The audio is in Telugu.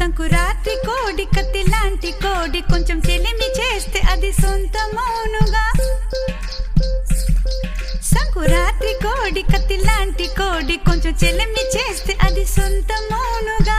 సంకురాత్రి కోడి కత్తి లాంటి కోడి కొంచెం చెలిమి చేస్తే అది సొంతమౌనుగా సంకురాత్రి కోడి కత్తి లాంటి కోడి కొంచెం చెలిమి చేస్తే అది సొంతమౌనుగా